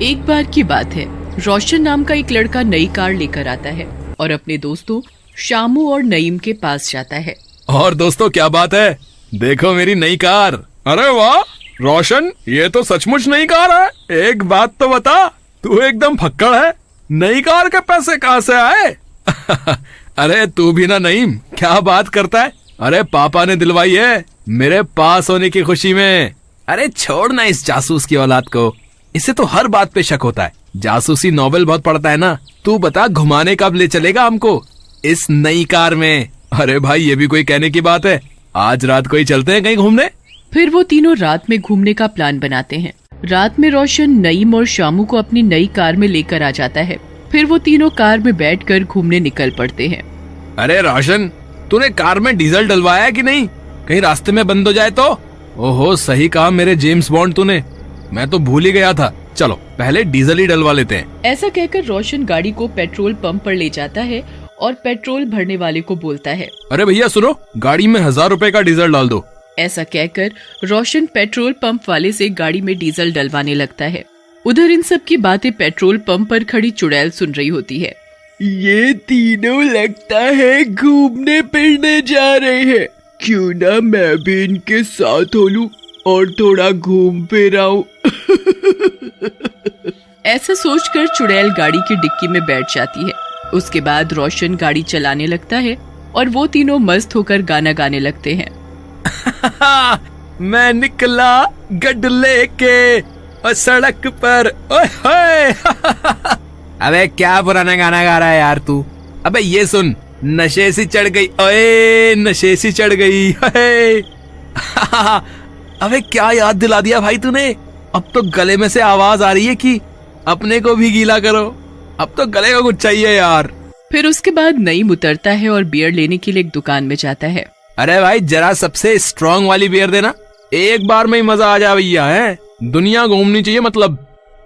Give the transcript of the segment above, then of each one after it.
एक बार की बात है, रोशन नाम का एक लड़का नई कार लेकर आता है और अपने दोस्तों शामू और नईम के पास जाता है। और दोस्तों क्या बात है, देखो मेरी नई कार। अरे वाह रोशन, ये तो सचमुच नई कार है। एक बात तो बता, तू एकदम फक्कड़ है, नई कार के पैसे कहाँ से आए? अरे तू भी ना नईम, क्या बात करता है? अरे पापा ने दिलवाई है मेरे पास होने की खुशी में। अरे छोड़ ना इस जासूस की औलाद को, इसे तो हर बात पे शक होता है। जासूसी नॉवेल बहुत पढ़ता है ना। तू बता घुमाने कब ले चलेगा हमको इस नई कार में? अरे भाई ये भी कोई कहने की बात है, आज रात को ही चलते हैं कहीं घूमने। फिर वो तीनों रात में घूमने का प्लान बनाते हैं। रात में रोशन नईम और शामू को अपनी नई कार में लेकर आ जाता है। फिर वो तीनों कार में बैठकर घूमने निकल पड़ते हैं। अरे रोशन, तूने कार में डीजल डलवाया है कि नहीं? कहीं रास्ते में बंद हो जाए तो? ओहो सही कहा मेरे जेम्स बॉन्ड तूने, मैं तो भूल ही गया था। चलो पहले डीजल ही डलवा लेते हैं। ऐसा कहकर रोशन गाड़ी को पेट्रोल पंप पर ले जाता है और पेट्रोल भरने वाले को बोलता है, अरे भैया सुनो, गाड़ी में 1000 रुपए का डीजल डाल दो। ऐसा कहकर रोशन पेट्रोल पंप वाले से गाड़ी में डीजल डलवाने लगता है। उधर इन सब की बातें पेट्रोल पंप पर खड़ी चुड़ैल सुन रही होती है। ये तीनों लगता है घूमने फिरने जा रहे हैं, क्यों ना मैं भी इनके साथ हो लूं और थोड़ा घूम फिर आऊं। ऐसा सोचकर चुड़ैल गाड़ी की डिक्की में बैठ जाती है। उसके बाद रोशन गाड़ी चलाने लगता है और वो तीनों मस्त होकर गाना गाने लगते हैं। मैं निकला गड्ढ लेके और सड़क पर, ओए होए। अबे क्या पुराना गाना गा रहा है यार तू? अबे ये सुन, नशे सी चढ़ गई, ओए नशे सी चढ़ गई। अबे क्या याद दिला दिया भाई तूने। अब तो गले में से आवाज आ रही है कि अपने को भी गीला करो। अब तो गले को कुछ चाहिए यार। फिर उसके बाद नईम उतरता है और बियर लेने के लिए एक दुकान में जाता है। अरे भाई जरा सबसे स्ट्रॉन्ग वाली बियर देना, एक बार में ही मजा आ जा भैया। है दुनिया घूमनी चाहिए मतलब।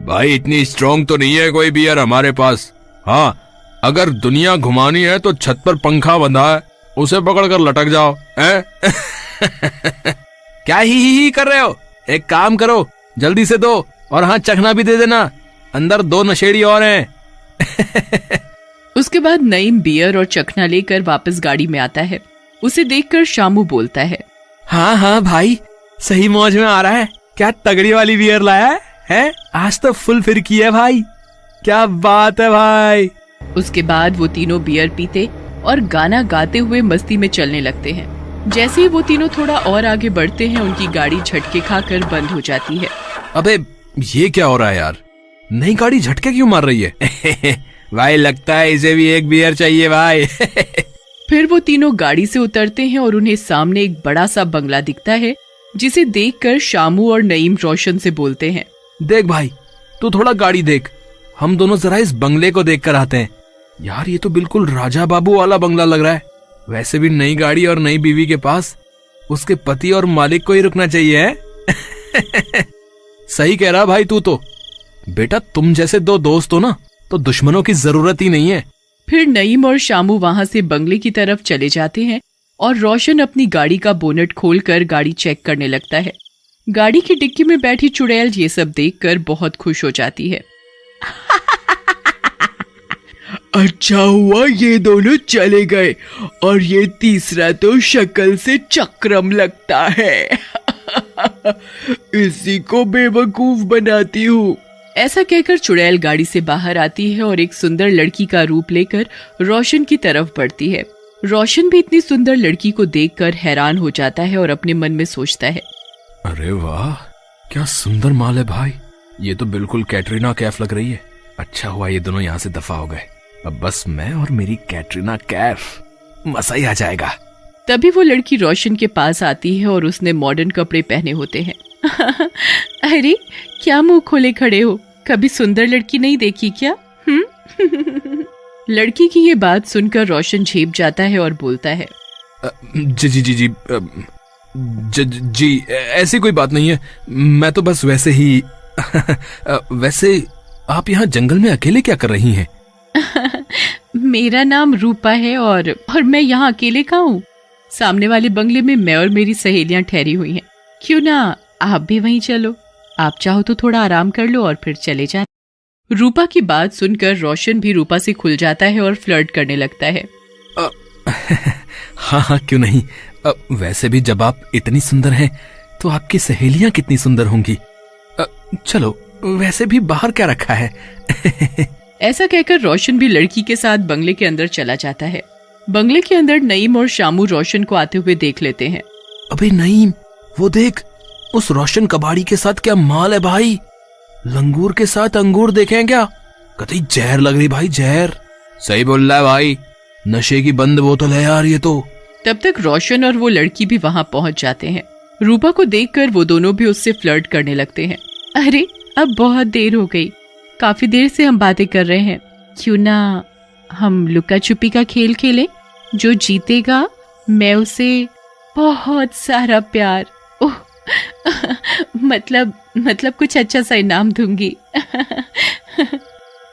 भाई इतनी स्ट्रॉन्ग तो नहीं है कोई बियर हमारे पास। हाँ अगर दुनिया घुमानी है तो छत पर पंखा बंधा है, उसे पकड़ कर लटक जाओ। क्या ही कर रहे हो? एक काम करो, जल्दी से दो, और हाँ चखना भी दे देना, अंदर 2 नशेड़ी और हैं। उसके बाद नईम बियर और चखना लेकर वापस गाड़ी में आता है। उसे देखकर शामू बोलता है, हाँ हाँ भाई सही मौज में आ रहा है। क्या तगड़ी वाली बियर लाया है? आज तो फुल फिरकी है भाई, क्या बात है भाई। उसके बाद वो तीनों बियर पीते और गाना गाते हुए मस्ती में चलने लगते हैं। जैसे ही वो तीनों थोड़ा और आगे बढ़ते हैं, उनकी गाड़ी झटके खाकर बंद हो जाती है। अबे ये क्या हो रहा है यार, नई गाड़ी झटके क्यों मार रही है? भाई लगता है इसे भी एक बियर चाहिए भाई। फिर वो तीनों गाड़ी से उतरते हैं और उन्हें सामने एक बड़ा सा बंगला दिखता है, जिसे देखकर शामू और नईम रोशन से बोलते हैं, देख भाई तू थोड़ा गाड़ी देख, हम दोनों जरा इस बंगले को देख कर आते हैं। यार ये तो बिल्कुल राजा बाबू वाला बंगला लग रहा है। वैसे भी नई गाड़ी और नई बीवी के पास उसके पति और मालिक को ही रुकना चाहिए है। सही कह रहा भाई तू तो। बेटा तुम जैसे 2 दोस्त हो ना तो दुश्मनों की जरूरत ही नहीं है। फिर नईम और शामू वहां से बंगले की तरफ चले जाते हैं और रोशन अपनी गाड़ी का बोनट खोलकर गाड़ी चेक करने लगता है। गाड़ी की डिक्की में बैठी चुड़ैल ये सब देखकर बहुत खुश हो जाती है। अच्छा हुआ ये दोनों चले गए, और ये तीसरा तो शक्ल से चक्रम लगता है। इसी को बेवकूफ बनाती हूँ। ऐसा कहकर चुड़ैल गाड़ी से बाहर आती है और एक सुंदर लड़की का रूप लेकर रोशन की तरफ बढ़ती है। रोशन भी इतनी सुंदर लड़की को देखकर हैरान हो जाता है और अपने मन में सोचता है, अरे वाह क्या सुंदर माल है भाई, ये तो बिल्कुल कैटरीना कैफ लग रही है। अच्छा हुआ ये दोनों यहाँ से दफा हो गए, अब बस मैं और मेरी कैटरीना कैफ, मजा ही आ जाएगा। तभी वो लड़की रोशन के पास आती है और उसने मॉडर्न कपड़े पहने होते हैं। अरे क्या मुंह खोले खड़े हो, कभी सुंदर लड़की नहीं देखी क्या? लड़की की ये बात सुनकर रोशन झेप जाता है और बोलता है, जी ऐसी कोई बात नहीं है, मैं तो बस वैसे ही। वैसे आप यहाँ जंगल में अकेले क्या कर रही हैं? मेरा नाम रूपा है और मैं यहाँ अकेले कहाँ हूँ? सामने वाले बंगले में मैं और मेरी सहेलियां ठहरी हुई हैं। क्यों ना आप भी वहीं चलो? आप चाहो तो थोड़ा आराम कर लो और फिर चले जा। रूपा की बात सुनकर रोशन भी रूपा से खुल जाता है और फ्लर्ट करने लगता है। हाँ हाँ, क्यों नहीं। वैसे भी जब आप इतनी सुंदर हैं तो आपकी सहेलियां कितनी सुंदर होंगी। चलो, वैसे भी बाहर क्या रखा है। ऐसा कहकर रोशन भी लड़की के साथ बंगले के अंदर चला जाता है। बंगले के अंदर नईम और शामू रोशन को आते हुए देख लेते हैं। अबे नईम, वो देख, उस रोशन कबाड़ी के साथ क्या माल है भाई। लंगूर के साथ अंगूर देखे हैं क्या? कतई जहर लग रही भाई, जहर। सही बोल रहा है भाई, नशे की बंद बोतल है यार ये तो। तब तक रोशन और वो लड़की भी वहाँ पहुँच जाते हैं। रूपा को देखकर वो दोनों भी उससे फ्लर्ट करने लगते हैं। अरे अब बहुत देर हो गई, काफी देर से हम बातें कर रहे हैं, क्यों ना हम लुका छुपी का खेल खेलें? जो जीतेगा मैं उसे बहुत सारा प्यार, ओह मतलब कुछ अच्छा सा इनाम दूंगी।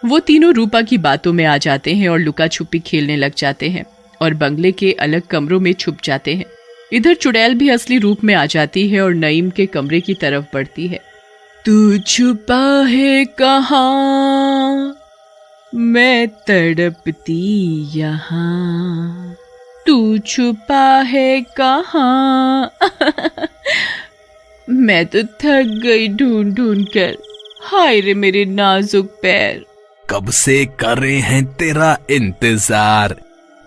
वो तीनों रूपा की बातों में आ जाते हैं और लुका छुपी खेलने लग जाते हैं और बंगले के अलग कमरों में छुप जाते हैं। इधर चुड़ैल भी असली रूप में आ जाती है और नईम के कमरे की तरफ बढ़ती है। तू छुपा है कहाँ, मैं तड़पती यहाँ, तू छुपा है कहाँ। मैं तो थक गई ढूंढ ढूंढ कर, हाय रे मेरे नाजुक पैर। कब से कर रहे हैं तेरा इंतजार,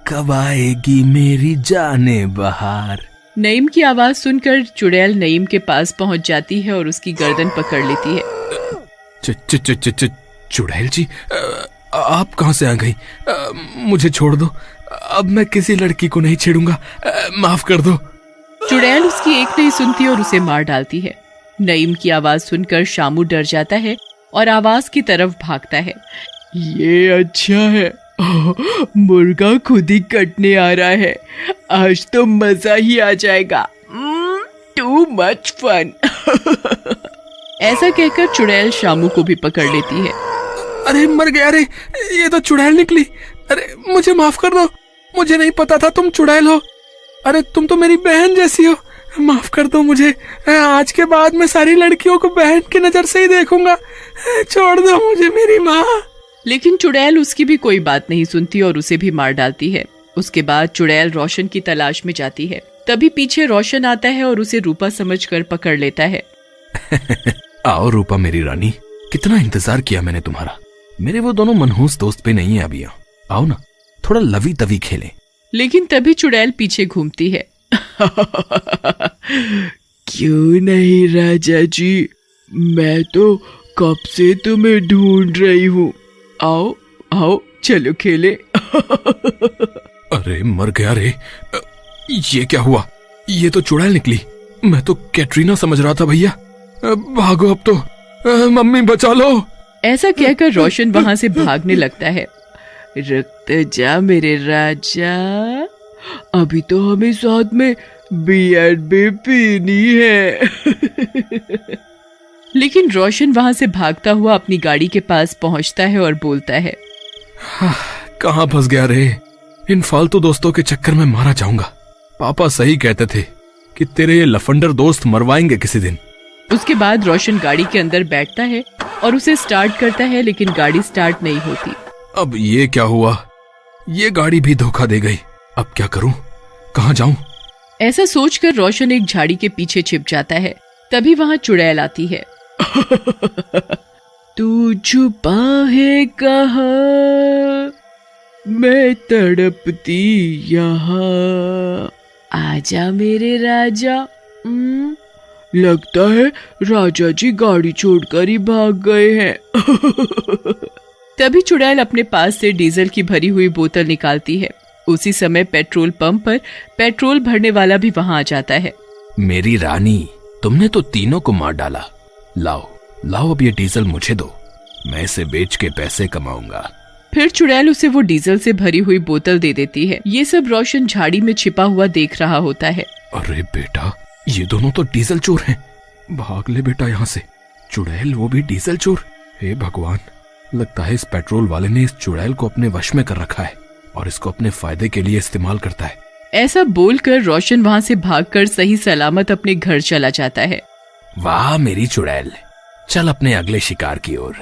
कब आएगी मेरी जाने बहार। नईम की आवाज सुनकर चुड़ैल नईम के पास पहुंच जाती है और उसकी गर्दन पकड़ लेती है। चुड़ैल जी, आप कहाँ से आ गई? मुझे छोड़ दो, अब मैं किसी लड़की को नहीं छेड़ूंगा, माफ कर दो। चुड़ैल उसकी एक नहीं सुनती और उसे मार डालती है। नईम की आवाज सुनकर शामू डर जाता है और आवाज की तरफ भागता है। ये अच्छा है, मुर्गा खुद ही कटने आ रहा है, आज तो मजा ही आ जाएगा। Too much fun. ऐसा कहकर चुड़ैल शामू को भी पकड़ लेती है। अरे मर गया रे, ये तो चुड़ैल निकली। अरे मुझे माफ कर दो, मुझे नहीं पता था तुम चुड़ैल हो। अरे तुम तो मेरी बहन जैसी हो, माफ कर दो मुझे। आज के बाद मैं सारी लड़कियों को बहन की नजर से ही देखूंगा, छोड़ दो मुझे मेरी माँ। लेकिन चुड़ैल उसकी भी कोई बात नहीं सुनती और उसे भी मार डालती है। उसके बाद चुड़ैल रोशन की तलाश में जाती है। तभी पीछे रोशन आता है और उसे रूपा समझकर पकड़ लेता है। आओ रूपा मेरी रानी, कितना इंतजार किया मैंने तुम्हारा। मेरे वो दोनों मनहूस दोस्त पे नहीं है अभी, आओ ना थोड़ा लवी तवी खेलें। लेकिन तभी चुड़ैल पीछे घूमती है। क्यों नहीं राजा जी, मैं तो कब से तुम्हें ढूंढ रही हूँ, आओ आओ चलो खेले। अरे मर गया रे, ये क्या हुआ? ये तो चुड़ैल निकली, मैं तो कैटरीना समझ रहा था भैया। भागो अब तो, मम्मी बचा लो। ऐसा कहकर रोशन वहां से भागने लगता है। रुक जा मेरे राजा, अभी तो हमें साथ में बियर भी पीनी है। लेकिन रोशन वहां से भागता हुआ अपनी गाड़ी के पास पहुंचता है और बोलता है, कहाँ फंस गया रे, इन फालतू दोस्तों के चक्कर में मारा जाऊंगा। पापा सही कहते थे कि तेरे ये लफंडर दोस्त मरवाएंगे किसी दिन। उसके बाद रोशन गाड़ी के अंदर बैठता है और उसे स्टार्ट करता है, लेकिन गाड़ी स्टार्ट नहीं होती। अब ये क्या हुआ? ये गाड़ी भी धोखा दे गई, अब क्या करूं, कहाँ जाऊं? ऐसा सोचकर रोशन एक झाड़ी के पीछे छिप जाता है। तभी वहां चुड़ैल आती है। तू छुपा है कहाँ, मैं तड़पती यहाँ, आजा मेरे राजा। लगता है राजा जी गाड़ी छोड़कर ही भाग गए हैं। तभी चुड़ैल अपने पास से डीजल की भरी हुई बोतल निकालती है। उसी समय पेट्रोल पंप पर पेट्रोल भरने वाला भी वहां आ जाता है। मेरी रानी, तुमने तो तीनों को मार डाला, लाओ लाओ अब ये डीजल मुझे दो, मैं इसे बेच के पैसे कमाऊंगा। फिर चुड़ैल उसे वो डीजल से भरी हुई बोतल दे देती है। ये सब रोशन झाड़ी में छिपा हुआ देख रहा होता है। अरे बेटा, ये दोनों तो डीजल चोर हैं, भाग ले बेटा यहाँ से। चुड़ैल वो भी डीजल चोर, हे भगवान, लगता है इस पेट्रोल वाले ने इस चुड़ैल को अपने वश में कर रखा है और इसको अपने फायदे के लिए इस्तेमाल करता है। ऐसा बोलकर रोशन वहां से भागकर सही सलामत अपने घर चला जाता है। वाह मेरी चुड़ैल, चल अपने अगले शिकार की ओर।